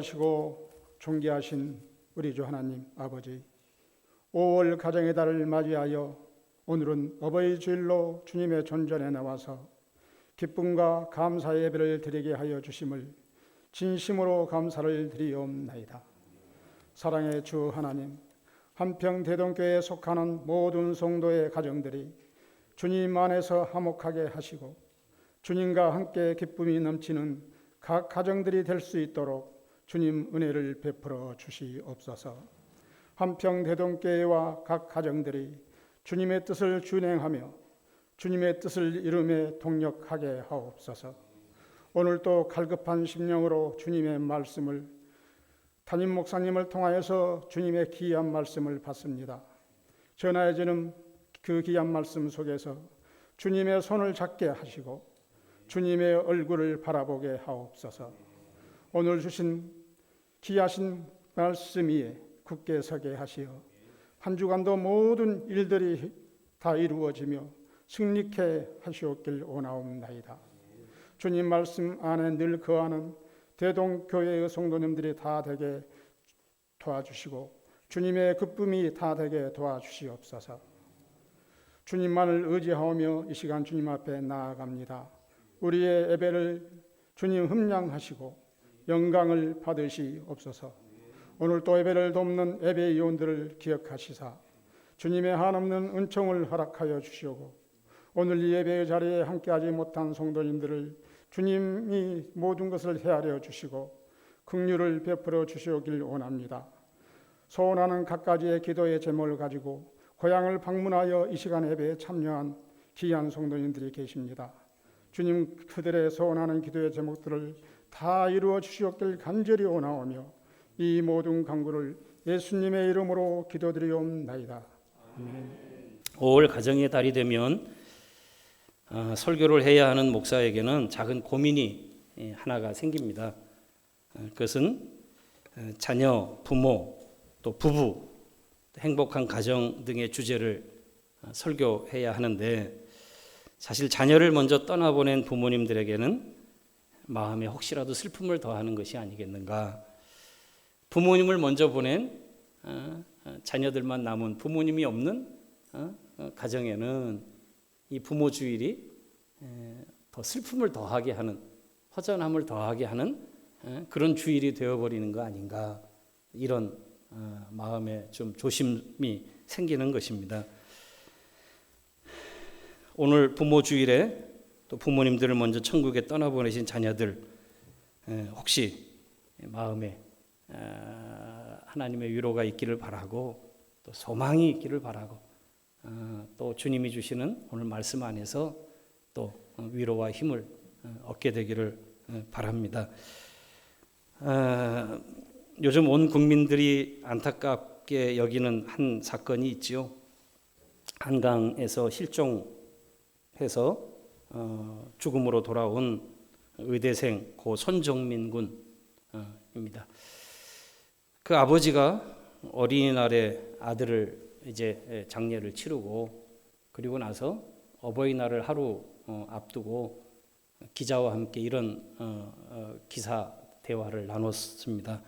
거룩하시고 존귀하신 우리 주 하나님 아버지, 5월 가정의 달을 맞이하여 오늘은 어버이 주일로 주님의 존전에 나와서 기쁨과 감사의 예배를 드리게 하여 주심을 진심으로 감사를 드리옵나이다. 사랑의 주 하나님, 한평대동교회에 속하는 모든 성도의 가정들이 주님 안에서 화목하게 하시고 주님과 함께 기쁨이 넘치는 각 가정들이 될 수 있도록 주님 은혜를 베풀어 주시옵소서. 한평대동교회와 각 가정들이 주님의 뜻을 준행하며 주님의 뜻을 이루며 동력하게 하옵소서. 오늘도 갈급한 심령으로 주님의 말씀을, 담임 목사님을 통하여서 주님의 귀한 말씀을 받습니다. 전하여지는 그 귀한 말씀 속에서 주님의 손을 잡게 하시고 주님의 얼굴을 바라보게 하옵소서. 오늘 주신 귀하신 말씀 위에 굳게 서게 하시어 한 주간도 모든 일들이 다 이루어지며 승리케 하시옵길 원하옵나이다. 주님 말씀 안에 늘 거하는 대동교회의 성도님들이 다 되게 도와주시고 주님의 기쁨이 다 되게 도와주시옵소서. 주님만을 의지하며 이 시간 주님 앞에 나아갑니다. 우리의 예배를 주님 흠량하시고 영광을 받으시옵소서. 오늘 또 예배를 돕는 예배 위원들을 기억하시사 주님의 한없는 은총을 허락하여 주시오고 오늘 이 예배의 자리에 함께하지 못한 성도님들을 주님이 모든 것을 헤아려 주시고 긍휼을 베풀어 주시오길 원합니다. 소원하는 각가지의 기도의 제목을 가지고 고향을 방문하여 이 시간 예배에 참여한 귀한 성도님들이 계십니다. 주님 그들의 소원하는 기도의 제목들을 다 이루어 주시옵길 간절히 원하오며 이 모든 간구를 예수님의 이름으로 기도드리옵나이다. 아멘. 5월 가정의 달이 되면 설교를 해야 하는 목사에게는 작은 고민이 하나가 생깁니다. 그것은 자녀, 부모, 또 부부, 행복한 가정 등의 주제를 설교해야 하는데 사실 자녀를 먼저 떠나보낸 부모님들에게는 마음에 혹시라도 슬픔을 더하는 것이 아니겠는가. 부모님을 먼저 보낸 자녀들만 남은 부모님이 없는 가정에는 이 부모 주일이 더 슬픔을 더하게 하는, 허전함을 더하게 하는 그런 주일이 되어버리는 거 아닌가, 이런 마음에 좀 조심이 생기는 것입니다. 오늘 부모 주일에 또 부모님들을 먼저 천국에 떠나보내신 자녀들, 혹시 마음에 하나님의 위로가 있기를 바라고 또 소망이 있기를 바라고 또 주님이 주시는 오늘 말씀 안에서 또 위로와 힘을 얻게 되기를 바랍니다. 요즘 온 국민들이 안타깝게 여기는 한 사건이 있지요. 한강에서 실종해서 죽음으로 돌아온 의대생 고 손정민 군입니다. 그 아버지가 어린이날에 아들을 이제 장례를 치르고 그리고 나서 어버이날을 하루 앞두고 기자와 함께 이런 기사 대화를 나눴습니다.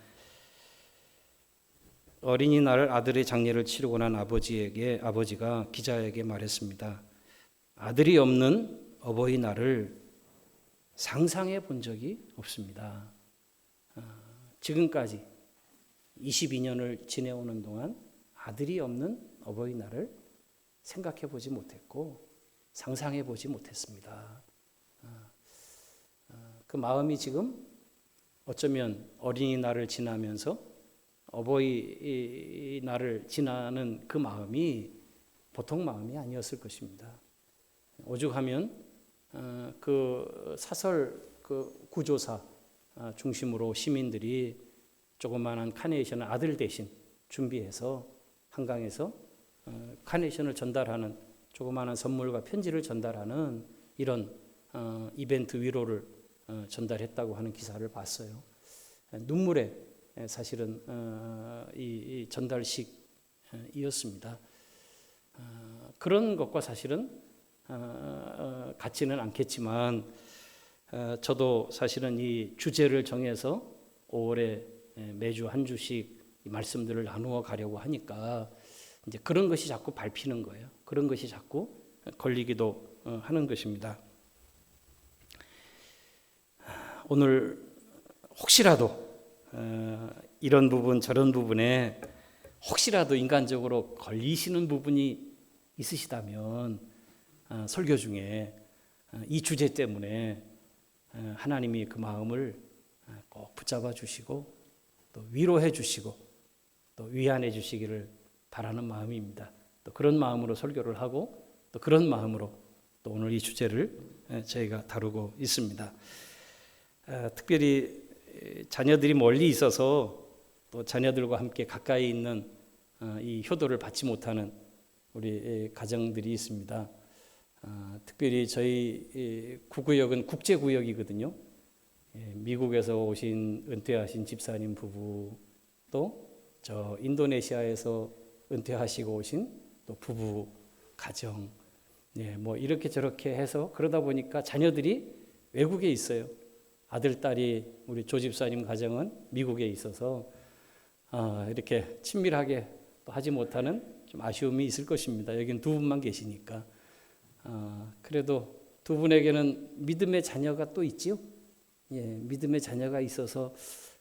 어린이날 아들의 장례를 치르고 난 아버지가 기자에게 말했습니다. 아들이 없는 어버이날을 상상해 본 적이 없습니다. 지금까지 22년을 지내오는 동안 아들이 없는 어버이날을 생각해 보지 못했고 상상해 보지 못했습니다. 그 마음이 지금 어쩌면 어린이날을 지나면서 어버이날을 지나는 그 마음이 보통 마음이 아니었을 것입니다. 오죽하면 그 사설 그 구조사 중심으로 시민들이 조그마한 카네이션을 아들 대신 준비해서 한강에서 카네이션을 전달하는 조그마한 선물과 편지를 전달하는 이런 이벤트 위로를 전달했다고 하는 기사를 봤어요. 눈물의 사실은 이 전달식이었습니다. 그런 것과 사실은 같지는 않겠지만 저도 사실은 이 주제를 정해서 5월에 매주 한 주씩 이 말씀들을 나누어 가려고 하니까 이제 그런 것이 자꾸 밟히는 거예요. 그런 것이 자꾸 걸리기도 하는 것입니다. 오늘 혹시라도 이런 부분 저런 부분에 혹시라도 인간적으로 걸리시는 부분이 있으시다면 설교 중에 이 주제 때문에 하나님이 그 마음을 꼭 붙잡아 주시고 또 위로해 주시고 또 위안해 주시기를 바라는 마음입니다. 또 그런 마음으로 설교를 하고 또 그런 마음으로 또 오늘 이 주제를 저희가 다루고 있습니다. 특별히 자녀들이 멀리 있어서 또 자녀들과 함께 가까이 있는 이 효도를 받지 못하는 우리 가정들이 있습니다. 특별히 저희 구구역은 국제구역이거든요. 미국에서 오신 은퇴하신 집사님 부부 또 저 인도네시아에서 은퇴하시고 오신 또 부부 가정 뭐 이렇게 저렇게 해서 그러다 보니까 자녀들이 외국에 있어요. 아들 딸이 우리 조 집사님 가정은 미국에 있어서 이렇게 친밀하게 하지 못하는 좀 아쉬움이 있을 것입니다. 여기는 두 분만 계시니까. 그래도 두 분에게는 믿음의 자녀가 또 있지요. 믿음의 자녀가 있어서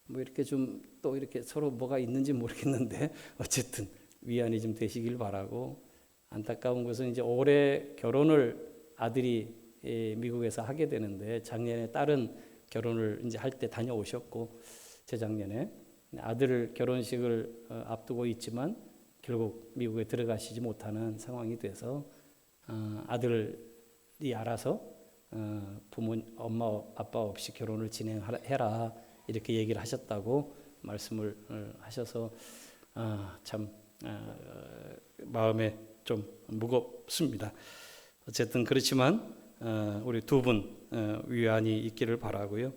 뭐 이렇게 좀 또 이렇게 서로 뭐가 있는지 모르겠는데 어쨌든 위안이 좀 되시길 바라고, 안타까운 것은 이제 올해 결혼을 아들이 미국에서 하게 되는데 작년에 딸은 결혼을 이제 할 때 다녀오셨고 재작년에 아들 결혼식을 앞두고 있지만 결국 미국에 들어가시지 못하는 상황이 돼서 아들이 알아서 엄마 아빠 없이 결혼을 진행해라 이렇게 얘기를 하셨다고 말씀을 하셔서 참 마음에 좀 무겁습니다. 어쨌든 그렇지만 우리 두 분 위안이 있기를 바라고요.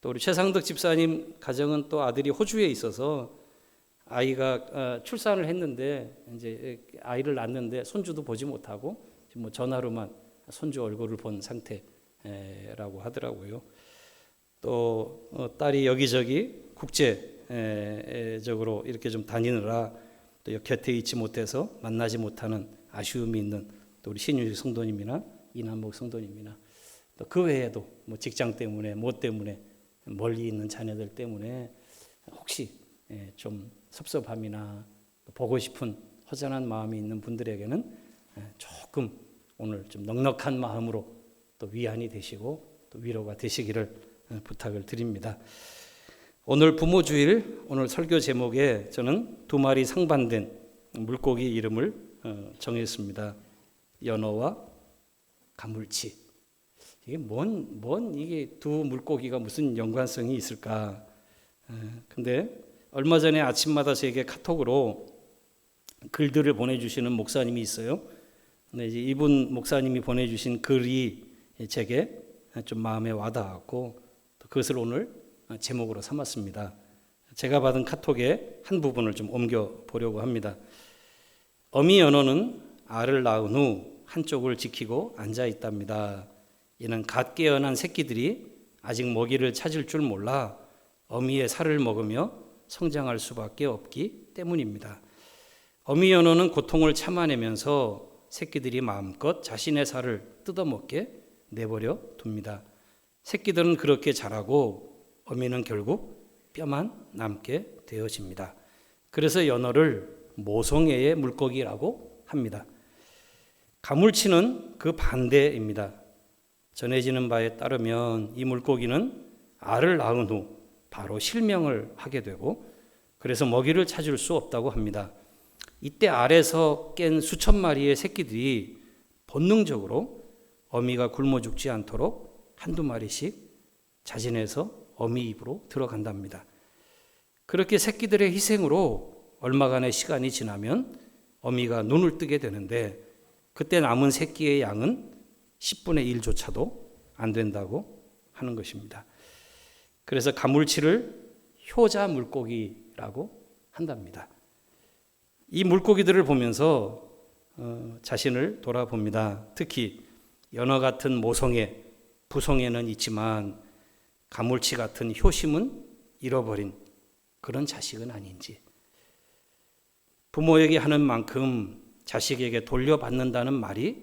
또 우리 최상덕 집사님 가정은 또 아들이 호주에 있어서 아이가 출산을 했는데 이제 아이를 낳는데 손주도 보지 못하고 뭐 전화로만 손주 얼굴을 본 상태라고 하더라고요. 또 딸이 여기저기 국제적으로 이렇게 좀 다니느라 또 곁에 있지 못해서 만나지 못하는 아쉬움이 있는 또 우리 신유식 성도님이나 이남복 성도님이나 또 그 외에도 뭐 직장 때문에 뭐 때문에 멀리 있는 자녀들 때문에 혹시 좀 섭섭함이나 보고 싶은 허전한 마음이 있는 분들에게는 조금 오늘 좀 넉넉한 마음으로 또 위안이 되시고 또 위로가 되시기를 부탁을 드립니다. 오늘 부모주일 오늘 설교 제목에 저는 두 마리 상반된 물고기 이름을 정했습니다. 연어와 가물치. 이게 이게 두 물고기가 무슨 연관성이 있을까? 근데 얼마 전에 아침마다 제게 카톡으로 글들을 보내주시는 목사님이 있어요. 근데 이제 이분 목사님이 보내주신 글이 제게 좀 마음에 와닿았고 또 그것을 오늘 제목으로 삼았습니다. 제가 받은 카톡의 한 부분을 좀 옮겨 보려고 합니다. 어미 연어는 알을 낳은 후 한쪽을 지키고 앉아 있답니다. 이는 갓 깨어난 새끼들이 아직 먹이를 찾을 줄 몰라 어미의 살을 먹으며 성장할 수밖에 없기 때문입니다. 어미 연어는 고통을 참아내면서 새끼들이 마음껏 자신의 살을 뜯어먹게 내버려 둡니다. 새끼들은 그렇게 자라고 어미는 결국 뼈만 남게 되어집니다. 그래서 연어를 모성애의 물고기라고 합니다. 가물치는 그 반대입니다. 전해지는 바에 따르면 이 물고기는 알을 낳은 후 바로 실명을 하게 되고 그래서 먹이를 찾을 수 없다고 합니다. 이때 알에서 깬 수천 마리의 새끼들이 본능적으로 어미가 굶어 죽지 않도록 한두 마리씩 자진해서 어미 입으로 들어간답니다. 그렇게 새끼들의 희생으로 얼마간의 시간이 지나면 어미가 눈을 뜨게 되는데 그때 남은 새끼의 양은 10분의 1조차도 안 된다고 하는 것입니다. 그래서 가물치를 효자 물고기라고 한답니다. 이 물고기들을 보면서 자신을 돌아봅니다. 특히 연어 같은 모성애, 부성애는 있지만 가물치 같은 효심은 잃어버린 그런 자식은 아닌지, 부모에게 하는 만큼 자식에게 돌려받는다는 말이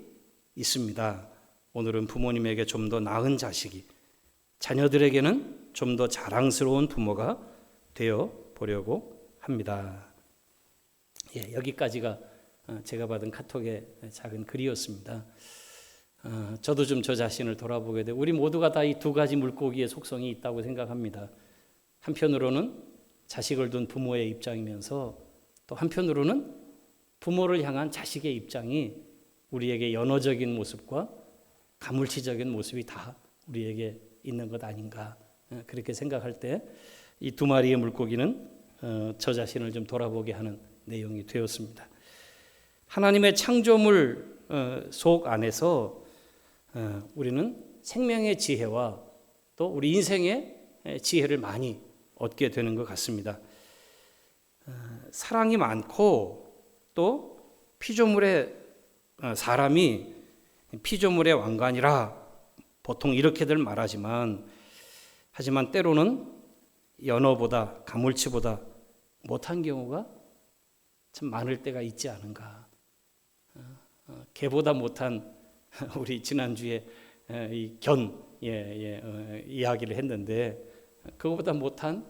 있습니다. 오늘은 부모님에게 좀 더 나은 자식이, 자녀들에게는 좀 더 자랑스러운 부모가 되어 보려고 합니다. 여기까지가 제가 받은 카톡의 작은 글이었습니다. 저도 좀 저 자신을 돌아보게 되고, 우리 모두가 다 이 두 가지 물고기의 속성이 있다고 생각합니다. 한편으로는 자식을 둔 부모의 입장이면서, 또 한편으로는 부모를 향한 자식의 입장이 우리에게 연호적인 모습과 가물치적인 모습이 다 우리에게 있는 것 아닌가, 그렇게 생각할 때 이 두 마리의 물고기는 저 자신을 좀 돌아보게 하는 내용이 되었습니다. 하나님의 창조물 속 안에서 우리는 생명의 지혜와 또 우리 인생의 지혜를 많이 얻게 되는 것 같습니다. 사랑이 많고 또 피조물의 사람이 피조물의 왕관이라 보통 이렇게들 말하지만, 하지만 때로는 연어보다 가물치보다 못한 경우가 참 많을 때가 있지 않은가. 개보다 못한 우리 지난주에 이 이야기를 했는데, 그거보다 못한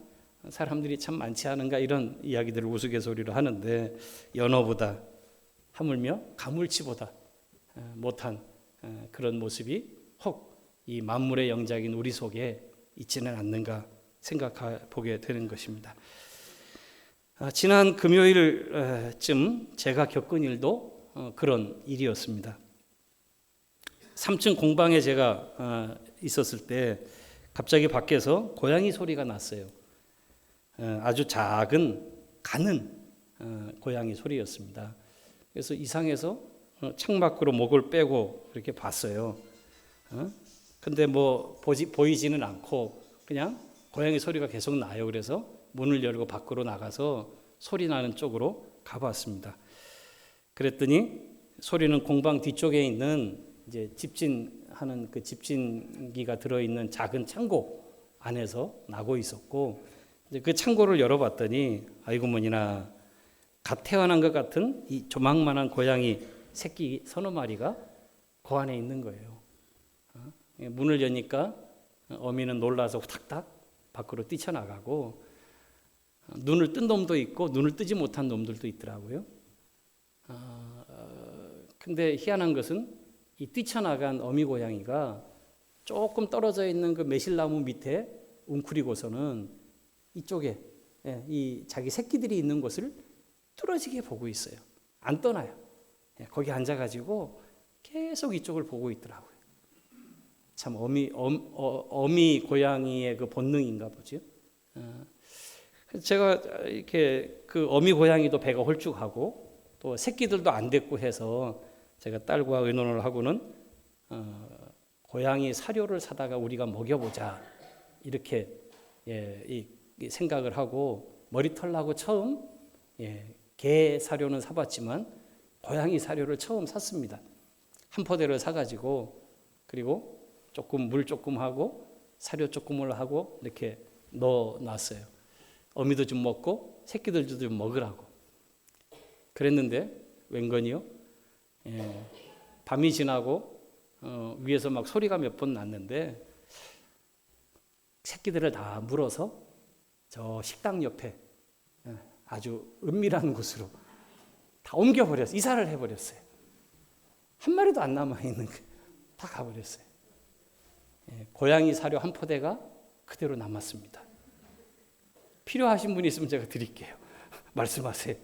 사람들이 참 많지 않은가, 이런 이야기들을 우스갯소리로 하는데, 연어보다 하물며 가물치보다 못한 그런 모습이 혹 이 만물의 영장인 우리 속에 있지는 않는가 생각해 보게 되는 것입니다. 지난 금요일쯤 제가 겪은 일도 그런 일이었습니다. 3층 공방에 제가 있었을 때 갑자기 밖에서 고양이 소리가 났어요. 아주 작은 가는 고양이 소리였습니다. 그래서 이상해서 창밖으로 목을 빼고 이렇게 봤어요. 근데 뭐 보이지는 않고 그냥 고양이 소리가 계속 나요. 그래서 문을 열고 밖으로 나가서 소리 나는 쪽으로 가봤습니다. 그랬더니 소리는 공방 뒤쪽에 있는 이제 집진하는 그 집진기가 들어있는 작은 창고 안에서 나고 있었고, 이제 그 창고를 열어봤더니 아이고 뭐니나 갓 태어난 것 같은 이 조망만한 고양이 새끼 서너 마리가 그 안에 있는 거예요. 문을 여니까 어미는 놀라서 후닥닥 밖으로 뛰쳐나가고, 눈을 뜬 놈도 있고 눈을 뜨지 못한 놈들도 있더라고요. 근데 희한한 것은 이 뛰쳐나간 어미 고양이가 조금 떨어져 있는 그 매실나무 밑에 웅크리고서는 이쪽에 이 자기 새끼들이 있는 곳을 뚫어지게 보고 있어요. 안 떠나요. 거기 앉아가지고 계속 이쪽을 보고 있더라고요. 참 어미 고양이의 그 본능인가 보죠. 제가 이렇게 그 어미 고양이도 배가 홀쭉하고 또 새끼들도 안 됐고 해서 제가 딸과 의논을 하고는 고양이 사료를 사다가 우리가 먹여보자, 이렇게 이 생각을 하고, 머리털 나고 처음 개 사료는 사봤지만 고양이 사료를 처음 샀습니다. 한 포대를 사가지고, 그리고 조금 물 조금 하고 사료 조금을 하고 이렇게 넣어놨어요. 어미도 좀 먹고 새끼들도 좀 먹으라고. 그랬는데 웬건이요? 밤이 지나고 위에서 막 소리가 몇 번 났는데, 새끼들을 다 물어서 저 식당 옆에 아주 은밀한 곳으로 다 옮겨버렸어요. 이사를 해버렸어요. 한 마리도 안 남아있는 거 다 가버렸어요. 고양이 사료 한 포대가 그대로 남았습니다. 필요하신 분이 있으면 제가 드릴게요. 말씀하세요.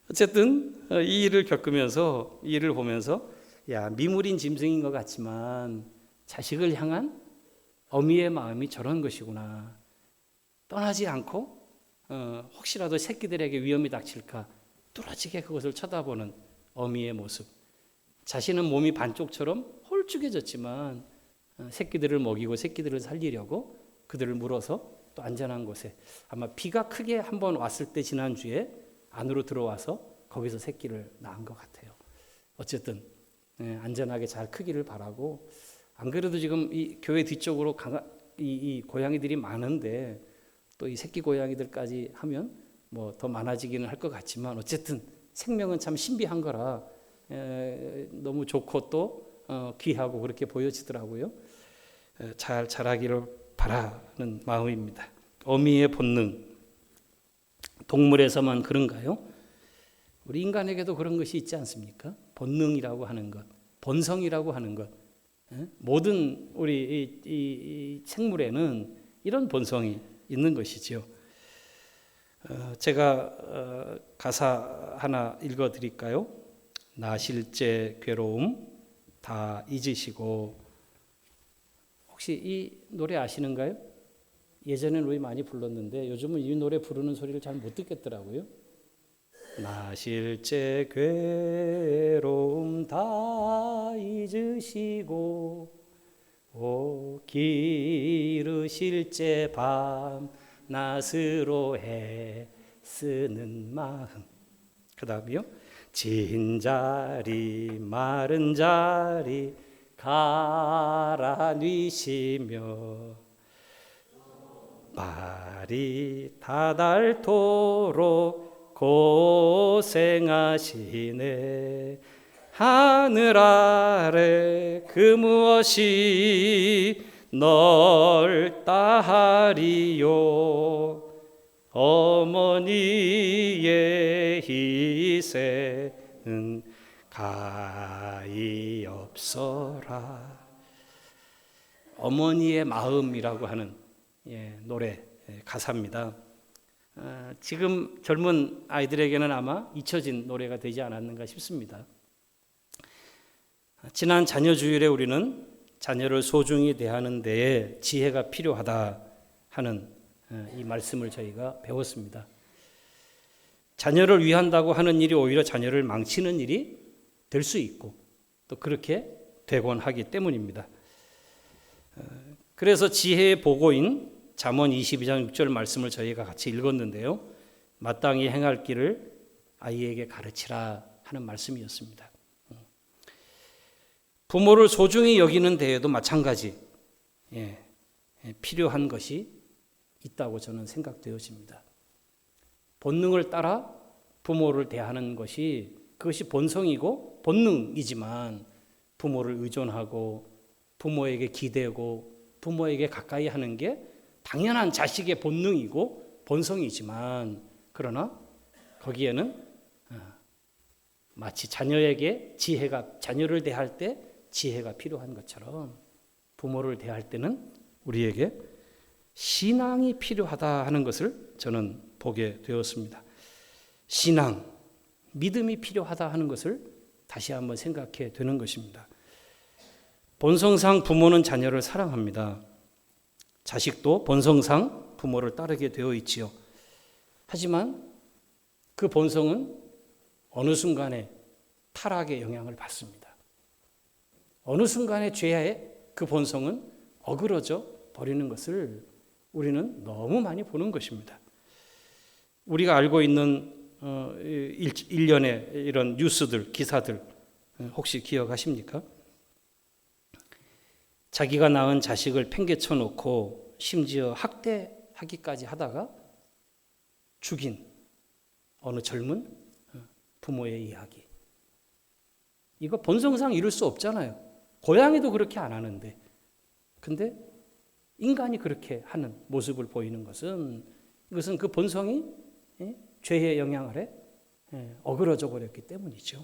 어쨌든 이 일을 겪으면서, 이 일을 보면서, 야, 미물인 짐승인 것 같지만 자식을 향한 어미의 마음이 저런 것이구나. 떠나지 않고 혹시라도 새끼들에게 위험이 닥칠까 뚫어지게 그것을 쳐다보는 어미의 모습. 자신은 몸이 반쪽처럼 홀쭉해졌지만 새끼들을 먹이고 새끼들을 살리려고 그들을 물어서 또 안전한 곳에, 아마 비가 크게 한번 왔을 때 지난주에 안으로 들어와서 거기서 새끼를 낳은 것 같아요. 어쨌든 안전하게 잘 크기를 바라고, 안 그래도 지금 이 교회 뒤쪽으로 이 고양이들이 많은데 또 이 새끼 고양이들까지 하면 뭐 더 많아지기는 할 것 같지만 어쨌든 생명은 참 신비한 거라 너무 좋고 또 귀하고 그렇게 보여지더라고요. 잘 자라기를 바라는 마음입니다. 어미의 본능, 동물에서만 그런가요? 우리 인간에게도 그런 것이 있지 않습니까? 본능이라고 하는 것, 본성이라고 하는 것, 모든 우리 이 생물에는 이런 본성이 있는 것이죠. 제가 가사 하나 읽어드릴까요? 나실제 괴로움 다 잊으시고. 혹시 이 노래 아시는가요? 예전에는 우리 많이 불렀는데 요즘은 이 노래 부르는 소리를 잘 못 듣겠더라고요. 나실제 괴로움 다 잊으시고 기르실제 밤낮으로 애쓰는 마음. 그 다음이요. 진자리 마른 자리 갈아 뉘시며 발이 다닳도록 고생하시네. 하늘 아래 그 무엇이 넓다 하리요. 어머니의 희생은 가히 없어라. 어머니의 마음이라고 하는 노래 가사입니다. 지금 젊은 아이들에게는 아마 잊혀진 노래가 되지 않았는가 싶습니다. 지난 자녀 주일에 우리는 자녀를 소중히 대하는 데에 지혜가 필요하다 하는 이 말씀을 저희가 배웠습니다. 자녀를 위한다고 하는 일이 오히려 자녀를 망치는 일이 될 수 있고 또 그렇게 되곤 하기 때문입니다. 그래서 지혜의 보고인 잠언 22장 6절 말씀을 저희가 같이 읽었는데요. 마땅히 행할 길을 아이에게 가르치라 하는 말씀이었습니다. 부모를 소중히 여기는 데에도 마찬가지 필요한 것이 있다고 저는 생각되어집니다. 본능을 따라 부모를 대하는 것이 그것이 본성이고 본능이지만 부모를 의존하고 부모에게 기대고 부모에게 가까이 하는 게 당연한 자식의 본능이고 본성이지만 그러나 거기에는 마치 자녀에게 자녀를 대할 때 지혜가 필요한 것처럼 부모를 대할 때는 우리에게 신앙이 필요하다 하는 것을 저는 보게 되었습니다. 신앙, 믿음이 필요하다 하는 것을 다시 한번 생각해 되는 것입니다. 본성상 부모는 자녀를 사랑합니다. 자식도 본성상 부모를 따르게 되어 있지요. 하지만 그 본성은 어느 순간에 타락의 영향을 받습니다. 어느 순간에 죄의 그 본성은 어그러져 버리는 것을 우리는 너무 많이 보는 것입니다. 우리가 알고 있는 일련의 이런 뉴스들, 기사들 혹시 기억하십니까? 자기가 낳은 자식을 팽개쳐 놓고 심지어 학대하기까지 하다가 죽인 어느 젊은 부모의 이야기. 이거 본성상 이룰 수 없잖아요. 고양이도 그렇게 안 하는데. 근데 인간이 그렇게 하는 모습을 보이는 것은 이것은 그 본성이 죄의 영향 아래 어그러져 버렸기 때문이죠.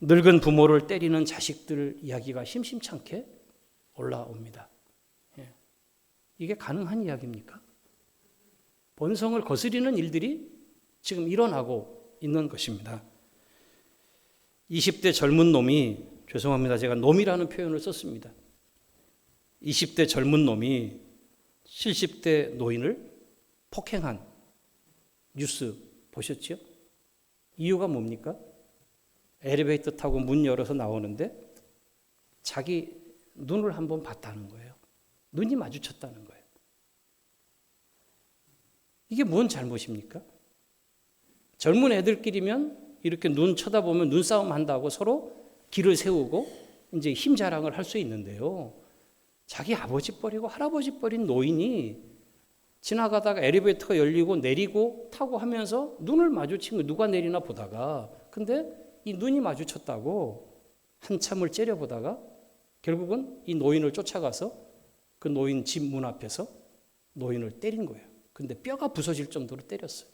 늙은 부모를 때리는 자식들 이야기가 심심찮게 올라옵니다. 이게 가능한 이야기입니까? 본성을 거스리는 일들이 지금 일어나고 있는 것입니다. 20대 젊은 놈이, 죄송합니다. 제가 놈이라는 표현을 썼습니다. 20대 젊은 놈이 70대 노인을 폭행한 뉴스 보셨죠? 이유가 뭡니까? 엘리베이터 타고 문 열어서 나오는데 자기 눈을 한번 봤다는 거예요. 눈이 마주쳤다는 거예요. 이게 뭔 잘못입니까? 젊은 애들끼리면 이렇게 눈 쳐다보면 눈싸움 한다고 서로 길을 세우고 이제 힘 자랑을 할 수 있는데요. 자기 아버지 버리고 할아버지 버린 노인이 지나가다가 엘리베이터가 열리고 내리고 타고 하면서 눈을 마주친 거 누가 내리나 보다가 근데 이 눈이 마주쳤다고 한참을 째려보다가 결국은 이 노인을 쫓아가서 그 노인 집 문 앞에서 노인을 때린 거예요. 근데 뼈가 부서질 정도로 때렸어요.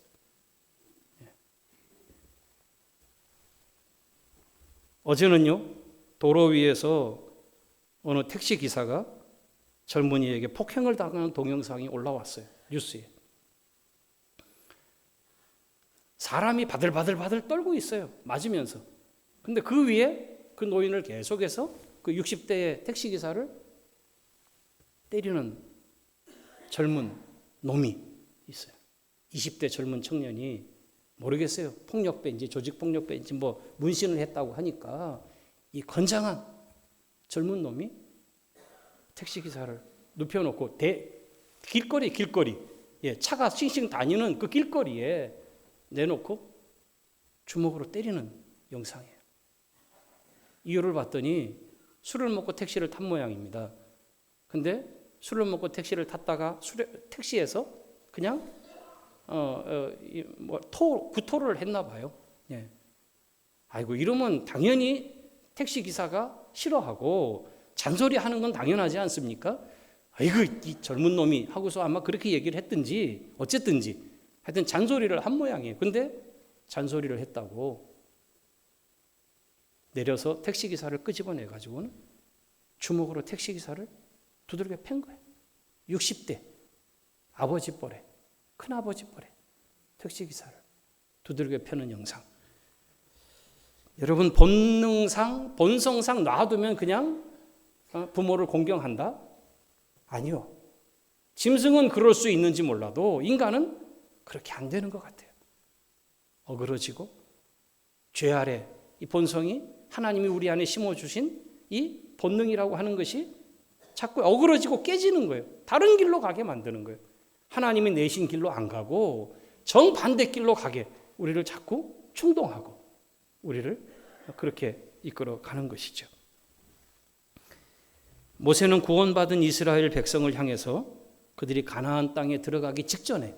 어제는요, 도로 위에서 어느 택시 기사가 젊은이에게 폭행을 당하는 동영상이 올라왔어요. 뉴스에. 사람이 바들바들 떨고 있어요. 맞으면서. 근데 그 위에 그 노인을 계속해서 그 60대의 택시 기사를 때리는 젊은 놈이 있어요. 20대 젊은 청년이 모르겠어요. 폭력배인지 조직폭력배인지 뭐 문신을 했다고 하니까 이 건장한 젊은 놈이 택시기사를 눕혀놓고 길거리 예, 차가 싱싱 다니는 그 길거리에 내놓고 주먹으로 때리는 영상이에요. 이유를 봤더니 술을 먹고 택시를 탄 모양입니다. 근데 술을 먹고 택시를 탔다가 택시에서 그냥 구토를 했나 봐요. 예. 아이고 이러면 당연히 택시 기사가 싫어하고 잔소리하는 건 당연하지 않습니까? 아이고 이 젊은 놈이 하고서 아마 그렇게 얘기를 했든지 어쨌든지 하여튼 잔소리를 한 모양이에요. 근데 잔소리를 했다고 내려서 택시 기사를 끄집어내 가지고는 주먹으로 택시 기사를 두들겨 팬 거예요. 60대 아버지 뻘에 큰아버지 뻘에 택시 기사를 두들겨 패는 영상. 여러분 본성상 놔두면 그냥 부모를 공경한다? 아니요. 짐승은 그럴 수 있는지 몰라도 인간은 그렇게 안 되는 것 같아요. 어그러지고 죄 아래 이 본성이 하나님이 우리 안에 심어주신 이 본능이라고 하는 것이 자꾸 어그러지고 깨지는 거예요. 다른 길로 가게 만드는 거예요. 하나님이 내신 길로 안 가고 정반대 길로 가게 우리를 자꾸 충동하고 우리를 그렇게 이끌어 가는 것이죠. 모세는 구원받은 이스라엘 백성을 향해서 그들이 가나안 땅에 들어가기 직전에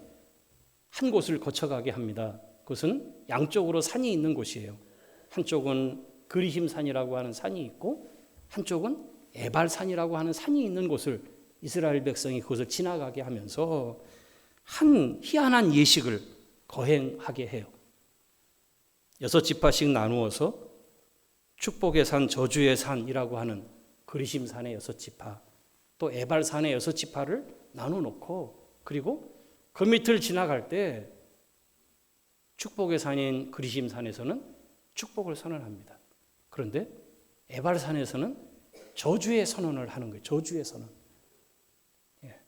한 곳을 거쳐가게 합니다. 그것은 양쪽으로 산이 있는 곳이에요. 한쪽은 그리심산이라고 하는 산이 있고 한쪽은 에발산이라고 하는 산이 있는 곳을 이스라엘 백성이 그것을 지나가게 하면서 한 희한한 예식을 거행하게 해요. 6지파씩 나누어서 축복의 산, 저주의 산이라고 하는 그리심산의 6지파, 또 에발산의 6지파를 나눠놓고 그리고 그 밑을 지나갈 때 축복의 산인 그리심산에서는 축복을 선언합니다. 그런데 에발산에서는 저주의 선언을 하는 거예요. 저주의 선언. 예.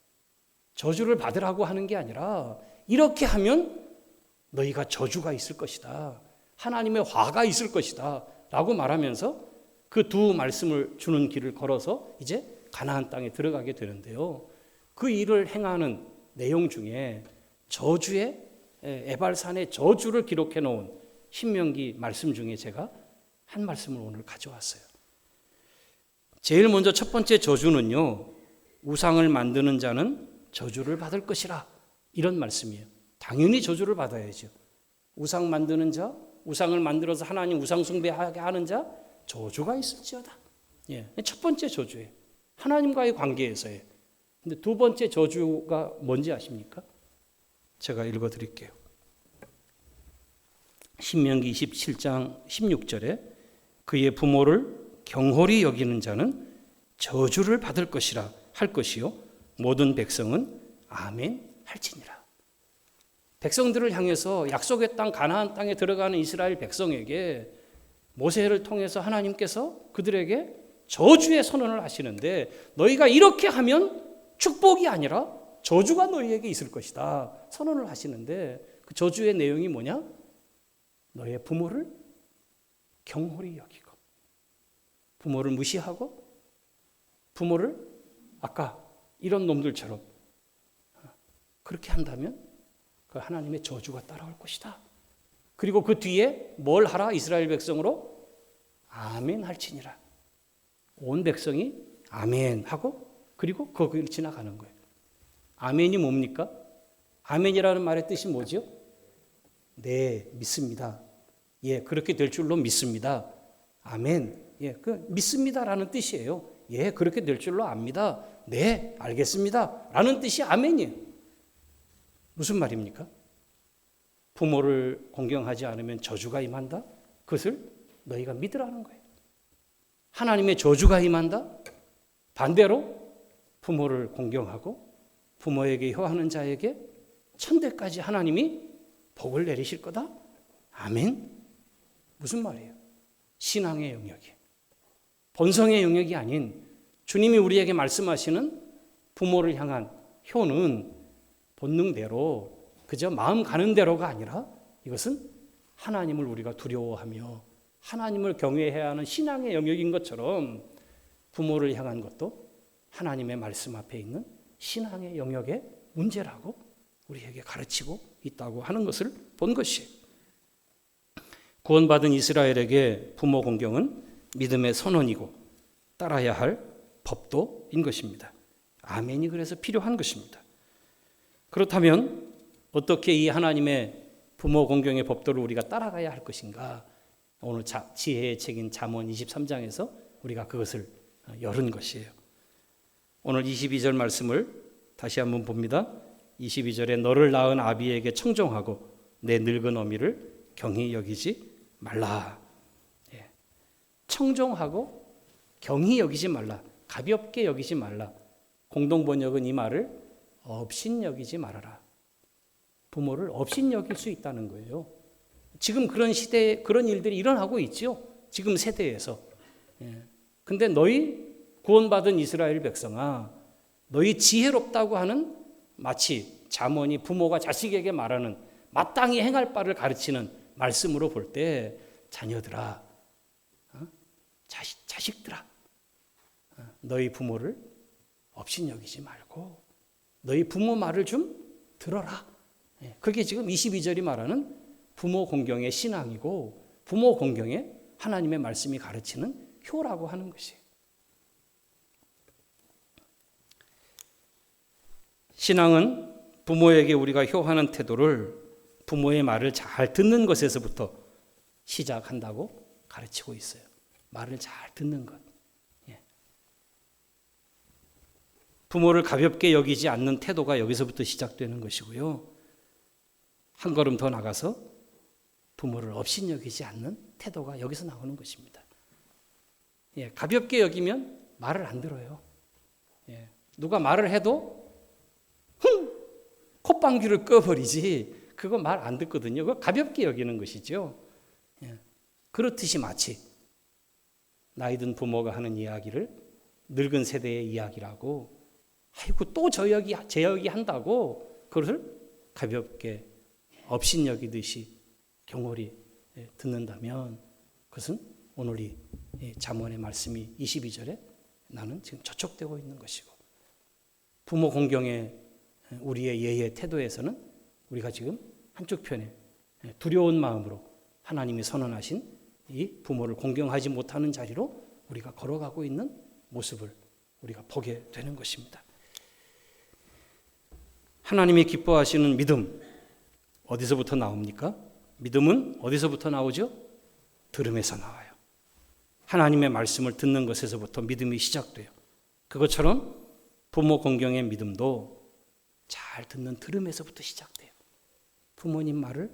저주를 받으라고 하는 게 아니라 이렇게 하면 너희가 저주가 있을 것이다. 하나님의 화가 있을 것이다. 라고 말하면서 그 두 말씀을 주는 길을 걸어서 이제 가나안 땅에 들어가게 되는데요. 그 일을 행하는 내용 중에 저주의 에발산의 저주를 기록해 놓은 신명기 말씀 중에 제가 한 말씀을 오늘 가져왔어요. 제일 먼저 첫 번째 저주는요, 우상을 만드는 자는 저주를 받을 것이라, 이런 말씀이에요. 당연히 저주를 받아야죠. 우상 만드는 자, 우상을 만들어서 하나님 우상 숭배하게 하는 자, 저주가 있을지어다. 예, 첫 번째 저주예요. 하나님과의 관계에서예요. 근데 두 번째 저주가 뭔지 아십니까? 제가 읽어드릴게요. 신명기 27장 16절에 그의 부모를 경홀히 여기는 자는 저주를 받을 것이라 할 것이요 모든 백성은 아멘 할지니라. 백성들을 향해서 약속의 땅 가나안 땅에 들어가는 이스라엘 백성에게 모세를 통해서 하나님께서 그들에게 저주의 선언을 하시는데 너희가 이렇게 하면 축복이 아니라 저주가 너희에게 있을 것이다 선언을 하시는데 그 저주의 내용이 뭐냐? 너희의 부모를 경홀히 여기고 부모를 무시하고 부모를 아까 이런 놈들처럼 그렇게 한다면 그 하나님의 저주가 따라올 것이다. 그리고 그 뒤에 뭘 하라? 이스라엘 백성으로 아멘 할지니라. 온 백성이 아멘 하고 그리고 거기를 지나가는 거예요. 아멘이 뭡니까? 아멘이라는 말의 뜻이 뭐죠? 네, 믿습니다. 예, 그렇게 될 줄로 믿습니다. 아멘. 예, 그 믿습니다라는 뜻이에요. 예, 그렇게 될 줄로 압니다. 네, 알겠습니다. 라는 뜻이 아멘이에요. 무슨 말입니까? 부모를 공경하지 않으면 저주가 임한다? 그것을 너희가 믿으라는 거예요. 하나님의 저주가 임한다? 반대로 부모를 공경하고 부모에게 효하는 자에게 천대까지 하나님이 복을 내리실 거다? 아멘? 무슨 말이에요? 신앙의 영역이에요. 본성의 영역이 아닌 주님이 우리에게 말씀하시는 부모를 향한 효는 본능대로 그저 마음 가는 대로가 아니라 이것은 하나님을 우리가 두려워하며 하나님을 경외해야 하는 신앙의 영역인 것처럼 부모를 향한 것도 하나님의 말씀 앞에 있는 신앙의 영역의 문제라고 우리에게 가르치고 있다고 하는 것을 본 것이에요. 구원받은 이스라엘에게 부모 공경은 믿음의 선언이고 따라야 할 법도인 것입니다. 아멘이 그래서 필요한 것입니다. 그렇다면 어떻게 이 하나님의 부모 공경의 법도를 우리가 따라가야 할 것인가? 오늘 지혜의 책인 잠언 23장에서 우리가 그것을 열은 것이에요. 오늘 22절 말씀을 다시 한번 봅니다. 22절에 너를 낳은 아비에게 청종하고 내 늙은 어미를 경히 여기지 말라. 예. 청종하고 경히 여기지 말라. 가볍게 여기지 말라. 공동번역은 이 말을 업신 여기지 말아라. 부모를 업신 여길 수 있다는 거예요. 지금 그런 시대에 그런 일들이 일어나고 있죠. 지금 세대에서. 근데 너희 구원받은 이스라엘 백성아, 너희 지혜롭다고 하는 마치 잠언이 부모가 자식에게 말하는 마땅히 행할 바를 가르치는 말씀으로 볼 때 자녀들아, 자식들아, 너희 부모를 업신여기지 말고 너희 부모 말을 좀 들어라. 그게 지금 22절이 말하는 부모 공경의 신앙이고 부모 공경에 하나님의 말씀이 가르치는 효라고 하는 것이에요. 신앙은 부모에게 우리가 효하는 태도를 부모의 말을 잘 듣는 것에서부터 시작한다고 가르치고 있어요. 말을 잘 듣는 것. 부모를 가볍게 여기지 않는 태도가 여기서부터 시작되는 것이고요. 한 걸음 더 나가서 부모를 업신여기지 않는 태도가 여기서 나오는 것입니다. 가볍게 여기면 말을 안 들어요. 누가 말을 해도 콧방귀를 꺼버리지 그거 말 안 듣거든요. 그거 가볍게 여기는 것이죠. 그렇듯이 마치 나이든 부모가 하는 이야기를 늙은 세대의 이야기라고 아이고 또 제 여기 한다고 그것을 가볍게 업신 여기듯이 경홀히 듣는다면 그것은 오늘 이 잠언의 말씀이 22절에 나는 지금 저촉되고 있는 것이고 부모 공경의 우리의 예의 태도에서는 우리가 지금 한쪽 편에 두려운 마음으로 하나님이 선언하신 이 부모를 공경하지 못하는 자리로 우리가 걸어가고 있는 모습을 우리가 보게 되는 것입니다. 하나님이 기뻐하시는 믿음 어디서부터 나옵니까? 믿음은 어디서부터 나오죠? 들음에서 나와요. 하나님의 말씀을 듣는 것에서부터 믿음이 시작돼요. 그것처럼 부모 공경의 믿음도 잘 듣는 들음에서부터 시작돼요. 부모님 말을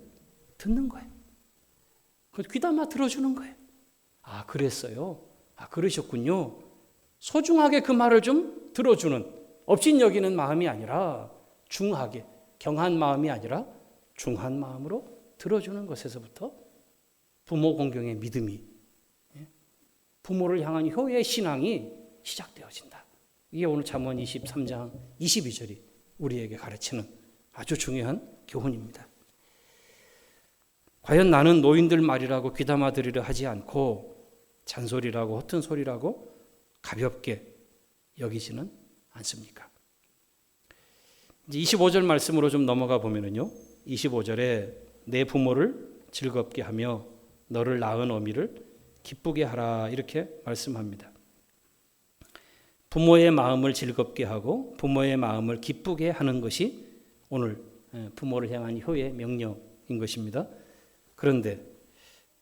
듣는 거예요. 귀담아 들어주는 거예요. 아, 그랬어요. 아, 그러셨군요. 소중하게 그 말을 좀 들어주는 업신 여기는 마음이 아니라 중하게 경한 마음이 아니라 중한 마음으로 들어주는 것에서부터 부모 공경의 믿음이 부모를 향한 효의 신앙이 시작되어진다. 이게 오늘 잠언 23장 22절이 우리에게 가르치는 아주 중요한 교훈입니다. 과연 나는 노인들 말이라고 귀담아 들으려 하지 않고 잔소리라고 허튼 소리라고 가볍게 여기지는 않습니까? 이제 25절 말씀으로 좀 넘어가 보면은요. 25절에 내 부모를 즐겁게 하며 너를 낳은 어미를 기쁘게 하라 이렇게 말씀합니다. 부모의 마음을 즐겁게 하고 부모의 마음을 기쁘게 하는 것이 오늘 부모를 향한 효의 명령인 것입니다. 그런데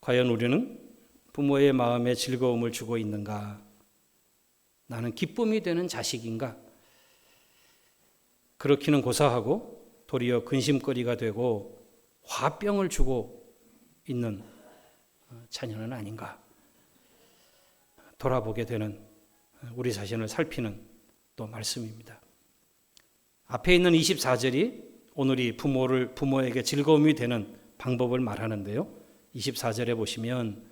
과연 우리는 부모의 마음에 즐거움을 주고 있는가? 나는 기쁨이 되는 자식인가? 그렇기는 고사하고 도리어 근심거리가 되고 화병을 주고 있는 자녀는 아닌가? 돌아보게 되는 우리 자신을 살피는 또 말씀입니다. 앞에 있는 24절이 오늘이 부모에게 즐거움이 되는 방법을 말하는데요. 24절에 보시면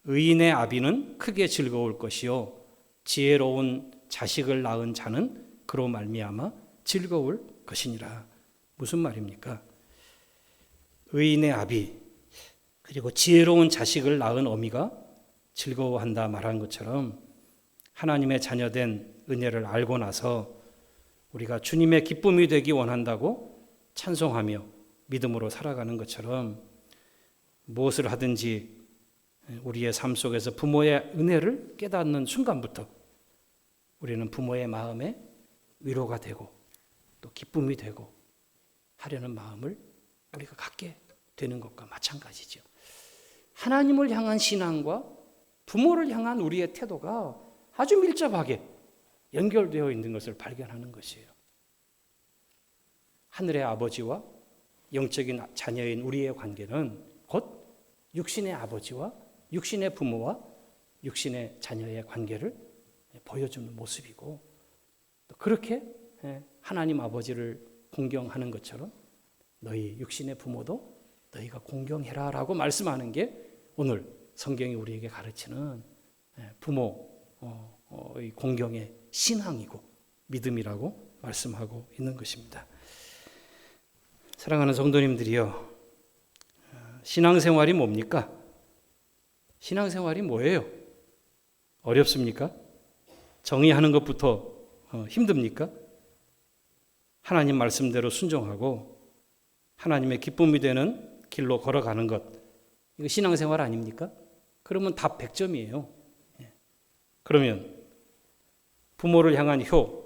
의인의 아비는 크게 즐거울 것이요 지혜로운 자식을 낳은 자는 그로 말미암아 즐거울 것이니라. 무슨 말입니까? 의인의 아비 그리고 지혜로운 자식을 낳은 어미가 즐거워한다 말한 것처럼 하나님의 자녀된 은혜를 알고 나서 우리가 주님의 기쁨이 되기 원한다고 찬송하며 믿음으로 살아가는 것처럼 무엇을 하든지 우리의 삶 속에서 부모의 은혜를 깨닫는 순간부터 우리는 부모의 마음에 위로가 되고 또 기쁨이 되고 하려는 마음을 우리가 갖게 되는 것과 마찬가지죠. 하나님을 향한 신앙과 부모를 향한 우리의 태도가 아주 밀접하게 연결되어 있는 것을 발견하는 것이에요. 하늘의 아버지와 영적인 자녀인 우리의 관계는 곧 육신의 아버지와 육신의 부모와 육신의 자녀의 관계를 보여주는 모습이고 또 그렇게 하나님 아버지를 공경하는 것처럼 너희 육신의 부모도 너희가 공경해라 라고 말씀하는 게 오늘 성경이 우리에게 가르치는 부모의 공경의 신앙이고 믿음이라고 말씀하고 있는 것입니다. 사랑하는 성도님들이요, 신앙생활이 뭡니까? 신앙생활이 뭐예요? 어렵습니까? 정의하는 것부터 힘듭니까? 하나님 말씀대로 순종하고 하나님의 기쁨이 되는 길로 걸어가는 것, 이거 신앙생활 아닙니까? 그러면 답 100점이에요. 그러면 부모를 향한 효,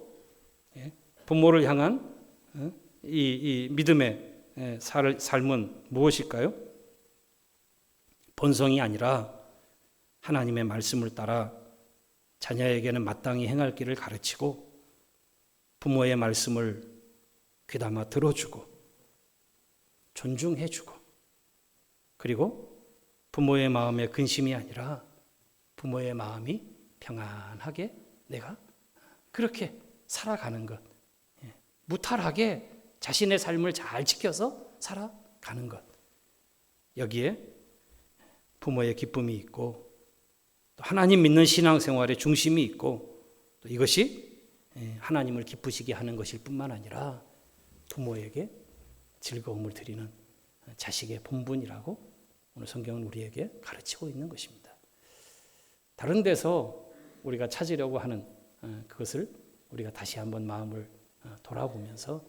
부모를 향한 이 믿음의 삶은 무엇일까요? 본성이 아니라 하나님의 말씀을 따라 자녀에게는 마땅히 행할 길을 가르치고 부모의 말씀을 귀담아 들어주고 존중해주고 그리고 부모의 마음에 근심이 아니라 부모의 마음이 평안하게 내가 그렇게 살아가는 것, 무탈하게 자신의 삶을 잘 지켜서 살아가는 것, 여기에 부모의 기쁨이 있고 또 하나님 믿는 신앙생활의 중심이 있고 또 이것이 하나님을 기쁘시게 하는 것일 뿐만 아니라 부모에게 즐거움을 드리는 자식의 본분이라고 오늘 성경은 우리에게 가르치고 있는 것입니다. 다른 데서 우리가 찾으려고 하는 그것을 우리가 다시 한번 마음을 돌아보면서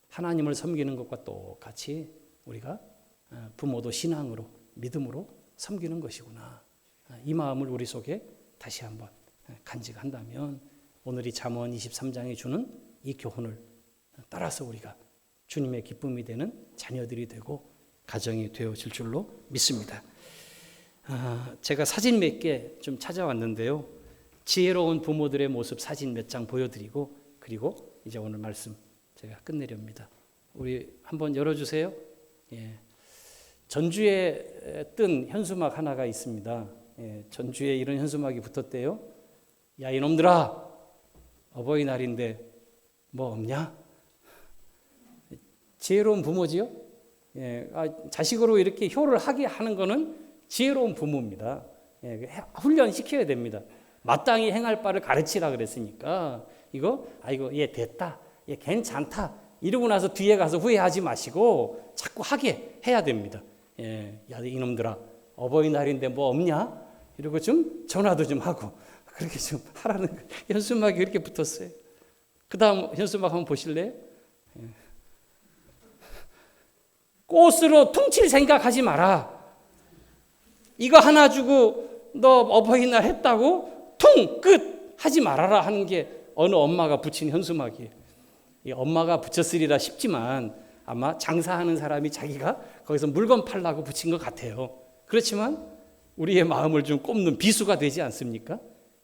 하나님을 섬기는 것과 똑같이 우리가 부모도 신앙으로 믿음으로 섬기는 것이구나, 이 마음을 우리 속에 다시 한번 간직한다면 오늘이 잠언 23장이 주는 이 교훈을 따라서 우리가 주님의 기쁨이 되는 자녀들이 되고 가정이 되어질 줄로 믿습니다. 제가 사진 몇 개 좀 찾아왔는데요. 지혜로운 부모들의 모습 사진 몇 장 보여드리고 그리고 이제 오늘 말씀 제가 끝내렵니다. 우리 한번 열어주세요. 전주에 뜬 현수막 하나가 있습니다. 전주에 이런 현수막이 붙었대요. 야 이놈들아, 어버이날인데 뭐 없냐? 지혜로운 부모지요. 자식으로 이렇게 효를 하게 하는 거는 지혜로운 부모입니다. 훈련시켜야 됩니다. 마땅히 행할 바를 가르치라 그랬으니까 이거 얘 됐다, 얘 괜찮다 이러고 나서 뒤에 가서 후회하지 마시고 자꾸 하게 해야 됩니다. 야 이놈들아, 어버이날인데 뭐 없냐? 이러고 좀 전화도 좀 하고 그렇게 좀 하라는 현수막이 이렇게 붙었어요. 그 다음 현수막 한번 보실래요? 꽃으로 퉁칠 생각하지 마라. 이거 하나 주고 너 어버이날 했다고 퉁 끝 하지 말아라 하는 게 어느 엄마가 붙인 현수막이에요. 이 엄마가 붙였으리라 싶지만 아마 장사하는 사람이 자기가 거기서 물건 팔라고 붙인 것 같아요. 그렇지만 우리의 마음을 좀 꼽는 비수가 되지 않습니까?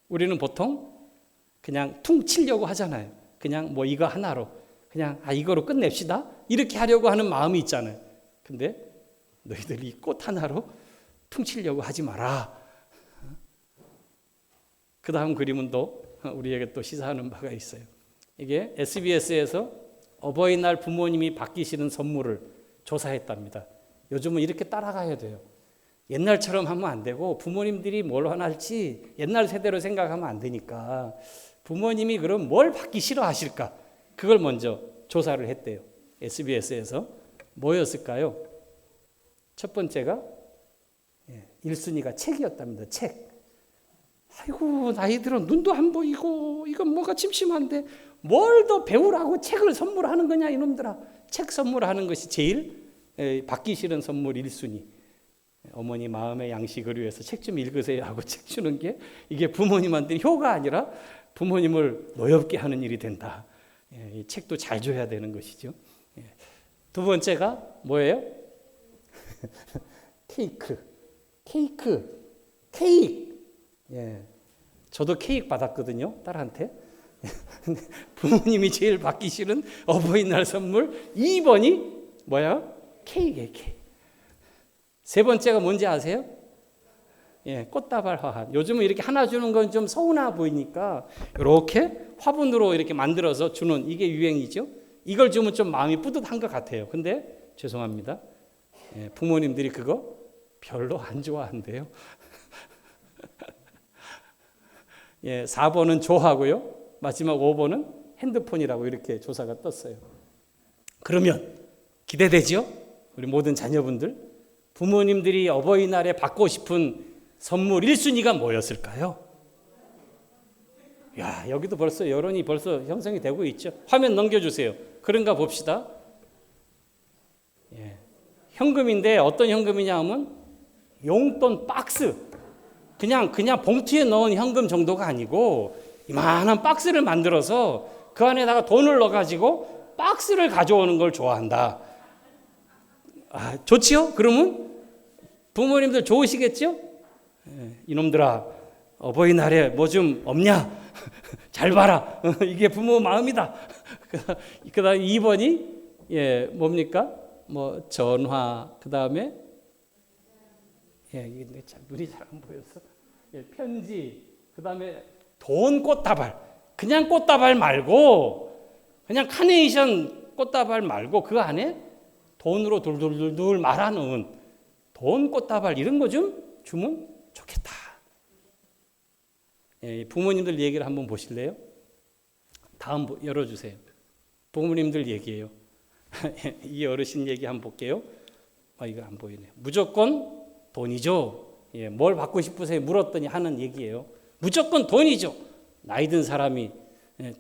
우리는 보통 그냥 퉁 치려고 하잖아요. 그냥 뭐 이거 하나로 그냥 이거로 끝냅시다 이렇게 하려고 하는 마음이 있잖아요. 근데 너희들 이 꽃 하나로 퉁치려고 하지 마라. 그 다음 그림은 또 우리에게 또 시사하는 바가 있어요. 이게 SBS에서 어버이날 부모님이 받기시는 선물을 조사했답니다. 요즘은 이렇게 따라가야 돼요. 옛날처럼 하면 안 되고 부모님들이 뭘 원할지 옛날 세대로 생각하면 안 되니까 부모님이 그럼 뭘 받기 싫어하실까? 그걸 먼저 조사를 했대요. SBS에서. 뭐였을까요? 첫 번째가 1순위가 책이었답니다. 책. 아이고 나이 들어 눈도 안 보이고 이건 뭐가 심심한데 뭘 더 배우라고 책을 선물하는 거냐 이놈들아. 책 선물하는 것이 제일 받기 싫은 선물 1순위. 어머니 마음의 양식을 위해서 책 좀 읽으세요 하고 책 주는 게 이게 부모님한테 효가 아니라 부모님을 노엽게 하는 일이 된다. 이 책도 잘 줘야 되는 것이죠. 두 번째가 뭐예요? 케이크. 저도 케이크 받았거든요. 딸한테. 부모님이 제일 받기 싫은 어버이날 선물 2번이 뭐야? 케이크예요. 케이크. 세 번째가 뭔지 아세요? 꽃다발 화환. 요즘은 이렇게 하나 주는 건 좀 서운해 보이니까 이렇게 화분으로 이렇게 만들어서 주는 이게 유행이죠. 이걸 주면 좀 마음이 뿌듯한 것 같아요. 근데 죄송합니다. 부모님들이 그거 별로 안 좋아한대요. 4번은 좋아하고요. 마지막 5번은 핸드폰이라고 이렇게 조사가 떴어요. 그러면 기대되죠? 우리 모든 자녀분들. 부모님들이 어버이날에 받고 싶은 선물 1순위가 뭐였을까요? 야, 여기도 벌써 여론이 벌써 형성이 되고 있죠. 화면 넘겨주세요. 그런가 봅시다. 현금인데 어떤 현금이냐 하면 용돈 박스. 그냥 봉투에 넣은 현금 정도가 아니고 이만한 박스를 만들어서 그 안에다가 돈을 넣어가지고 박스를 가져오는 걸 좋아한다. 좋지요? 그러면 부모님들 좋으시겠죠? 이놈들아 어버이날에 뭐 좀 없냐? 잘 봐라. 이게 부모 마음이다. 그 다음 2번이 뭡니까? 뭐 전화. 그 다음에 이게 눈이 잘 안 보여서 편지. 그 다음에 돈 꽃다발. 그냥 꽃다발 말고 그냥 카네이션 꽃다발 말고 그 안에 돈으로 둘둘둘둘 말아놓은 돈 꽃다발 이런 거 좀 주면 좋겠다. 부모님들 얘기를 한번 보실래요? 다음 열어주세요. 부모님들 얘기예요. 이 어르신 얘기 한번 볼게요. 이거 안 보이네. 무조건 돈이죠. 뭘 받고 싶으세요? 물었더니 하는 얘기예요. 무조건 돈이죠. 나이 든 사람이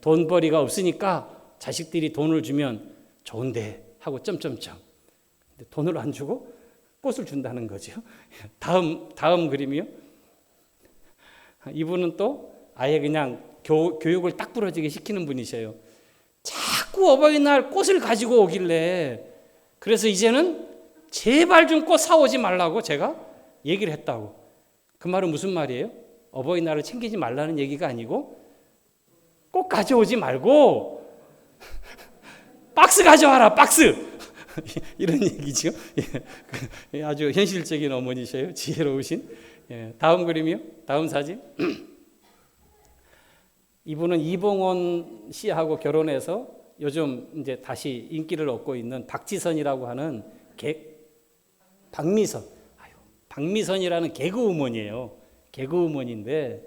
돈벌이가 없으니까 자식들이 돈을 주면 좋은데 하고 점점점. 근데 돈을 안 주고 꽃을 준다는 거죠. 다음 그림이요. 이분은 또 아예 그냥 교육을 딱 부러지게 시키는 분이셔요. 자꾸 어버이날 꽃을 가지고 오길래 그래서 이제는 제발 좀 꽃 사오지 말라고 제가 얘기를 했다고. 그 말은 무슨 말이에요? 어버이날을 챙기지 말라는 얘기가 아니고 꽃 가져오지 말고 박스 가져와라, 박스. 이런 얘기죠. 아주 현실적인 어머니셔요. 지혜로우신. 다음 그림이요. 다음 사진. 이분은 이봉원 씨하고 결혼해서 요즘 이제 다시 인기를 얻고 있는 박지선이라고 하는 박미선이라는 개그우먼이에요. 개그우먼인데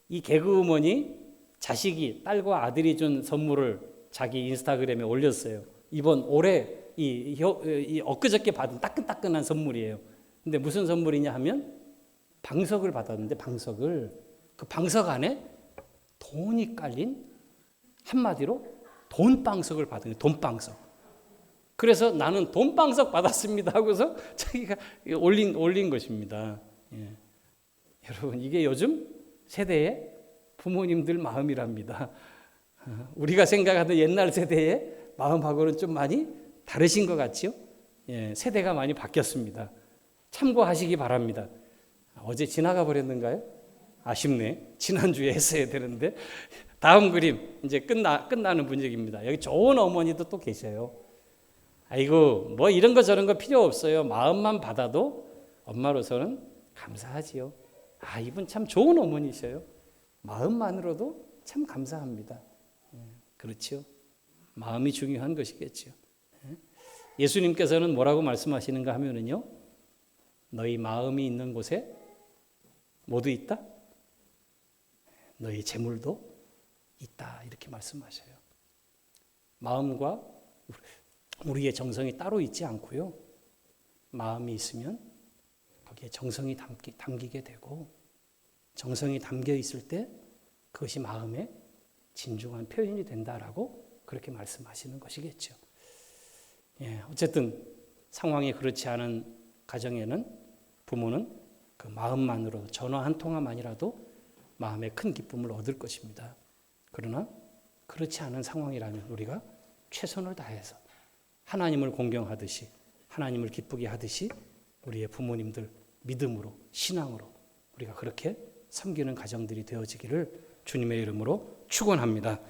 이 개그우먼이 자식이 딸과 아들이 준 선물을 자기 인스타그램에 올렸어요. 이번 올해 이 엊그저께 받은 따끈따끈한 선물이에요. 근데 무슨 선물이냐 하면 방석을 받았는데 그 방석 안에 돈이 깔린 한마디로 돈방석을 받은 돈방석. 그래서 나는 돈방석 받았습니다 하고서 자기가 올린 것입니다. 여러분 이게 요즘 세대의 부모님들 마음이랍니다. 우리가 생각하던 옛날 세대의 마음하고는 좀 많이 다르신 것 같지요? 예, 세대가 많이 바뀌었습니다. 참고하시기 바랍니다. 어제 지나가 버렸는가요? 아쉽네. 지난주에 했어야 되는데. 다음 그림 이제 끝나는 분위기입니다. 여기 좋은 어머니도 또 계셔요. 아이고 뭐 이런 거 저런 거 필요 없어요. 마음만 받아도 엄마로서는 감사하지요. 아 이분 참 좋은 어머니셔요. 마음만으로도 참 감사합니다. 그렇죠. 마음이 중요한 것이겠죠. 예수님께서는 뭐라고 말씀하시는가 하면은요. 너희 마음이 있는 곳에 모두 있다? 너희 재물도 있다. 이렇게 말씀하셔요. 마음과 우리의 정성이 따로 있지 않고요. 마음이 있으면 거기에 정성이 담기게 되고 정성이 담겨 있을 때 그것이 마음의 진중한 표현이 된다라고 그렇게 말씀하시는 것이겠죠. 예, 어쨌든 상황이 그렇지 않은 가정에는 부모는 그 마음만으로 전화 한 통화만이라도 마음에 큰 기쁨을 얻을 것입니다. 그러나 그렇지 않은 상황이라면 우리가 최선을 다해서 하나님을 공경하듯이 하나님을 기쁘게 하듯이 우리의 부모님들 믿음으로 신앙으로 우리가 그렇게 섬기는 가정들이 되어지기를 주님의 이름으로 축원합니다.